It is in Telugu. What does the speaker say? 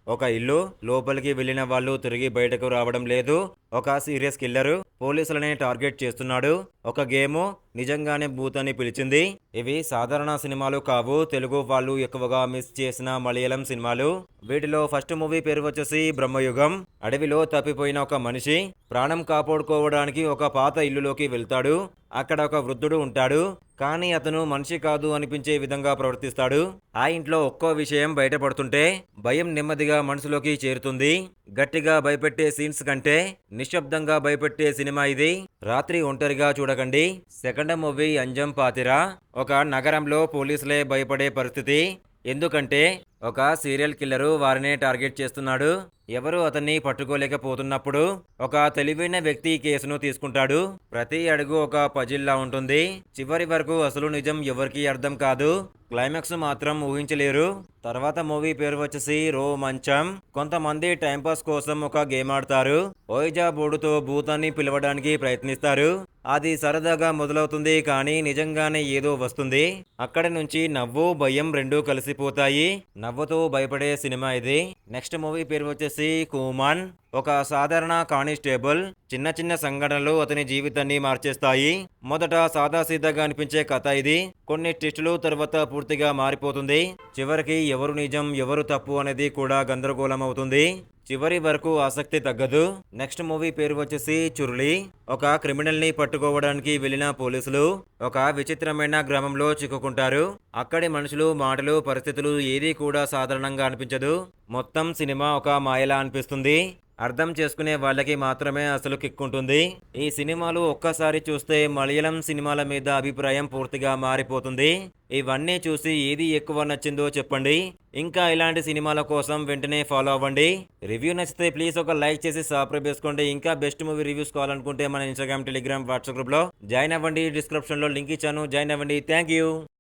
ఒక ఇల్లు లోపలికి వెళ్ళిన వాళ్ళు తిరిగి బయటకు రావడం లేదు. ఒక సీరియస్ కిల్లరు పోలీసులని టార్గెట్ చేస్తున్నాడు. ఒక గేము నిజంగానే భూత్ అని పిలిచింది. ఇవి సాధారణ సినిమాలు కావు. తెలుగు వాళ్ళు ఎక్కువగా మిస్ చేసిన మలయాళం సినిమాలు. వీటిలో ఫస్ట్ మూవీ పేరు వచ్చేసి బ్రహ్మయుగం. అడవిలో తప్పిపోయిన ఒక మనిషి ప్రాణం కాపాడుకోవడానికి ఒక పాత ఇల్లులోకి వెళ్తాడు. అక్కడ ఒక వృద్ధుడు ఉంటాడు. కానీ అతను మనిషి కాదు అనిపించే విధంగా ప్రవర్తిస్తాడు. ఆ ఇంట్లో ఒక్కో విషయం బయటపడుతుంటే భయం నెమ్మదిగా మనసులోకి చేరుతుంది. గట్టిగా భయపెట్టే సీన్స్ కంటే నిశ్శబ్దంగా భయపెట్టే సినిమా ఇది. రాత్రి ఒంటరిగా చూడకండి. Second movie Anjaam Pathira. ఒక నగరంలో పోలీసులే భయపడే పరిస్థితి. ఎందుకంటే ఒక సీరియల్ కిల్లరు వారినే టార్గెట్ చేస్తున్నాడు. ఎవరు అతన్ని పట్టుకోలేకపోతున్నప్పుడు ఒక తెలివైన వ్యక్తి కేసును తీసుకుంటాడు. ప్రతి అడుగు ఒక పజిల్లా ఉంటుంది. చివరి వరకు అసలు నిజం ఎవరికీ అర్థం కాదు. క్లైమాక్స్ మాత్రం ఊహించలేరు. తర్వాత మూవీ పేరు వచ్చేసి రోమాంచం. కొంతమంది టైంపాస్ కోసం ఒక గేమ్ ఆడతారు. ఓయిజా బోర్డుతో భూతాన్ని పిలవడానికి ప్రయత్నిస్తారు. అది సరదాగా మొదలవుతుంది కానీ నిజంగానే ఏదో వస్తుంది. అక్కడి నుంచి నవ్వు భయం రెండూ కలిసిపోతాయి. నవ్వుతూ భయపడే సినిమా ఇది. నెక్స్ట్ మూవీ పేరు వచ్చేసి కూమాన్. ఒక సాధారణ కానిస్టేబుల్. చిన్న చిన్న సంఘటనలు అతని జీవితాన్ని మార్చేస్తాయి. మొదట సాదాసీదాగా అనిపించే కథ ఇది. కొన్ని ట్విస్టులు తర్వాత పూర్తిగా మారిపోతుంది. చివరికి ఎవరు నిజం ఎవరు తప్పు అనేది కూడా గందరగోళం అవుతుంది. చివరి వరకు ఆసక్తి తగ్గదు. నెక్స్ట్ మూవీ పేరు వచ్చేసి చురులి. ఒక క్రిమినల్ ని పట్టుకోవడానికి వెళ్లిన పోలీసులు ఒక విచిత్రమైన గ్రామంలో చిక్కుకుంటారు. అక్కడి మనుషులు మాటలు పరిస్థితులు ఏదీ కూడా సాధారణంగా అనిపించదు. మొత్తం సినిమా ఒక మాయలా అనిపిస్తుంది. అర్థం చేసుకునే వాళ్ళకి మాత్రమే అసలు కిక్కుంటుంది. ఈ సినిమాలు ఒక్కసారి చూస్తే మలయాళం సినిమాల మీద అభిప్రాయం పూర్తిగా మారిపోతుంది. ఇవన్నీ చూసి ఏది ఎక్కువ నచ్చిందో చెప్పండి. ఇంకా ఇలాంటి సినిమాల కోసం వెంటనే ఫాలో అవ్వండి. రివ్యూ నచ్చితే ప్లీజ్ ఒక లైక్ చేసి సబ్స్క్రైబ్ చేసుకోండి. ఇంకా బెస్ట్ మూవీ రివ్యూస్ కావాలనుకుంటే మన ఇన్స్టాగ్రామ్ టెలిగ్రామ్ వాట్సాప్ గ్రూప్ లో జాయిన్ అవ్వండి. డిస్క్రిప్షన్ లో లింక్ ఇచ్చాను, జాయిన్ అవ్వండి. Thank you.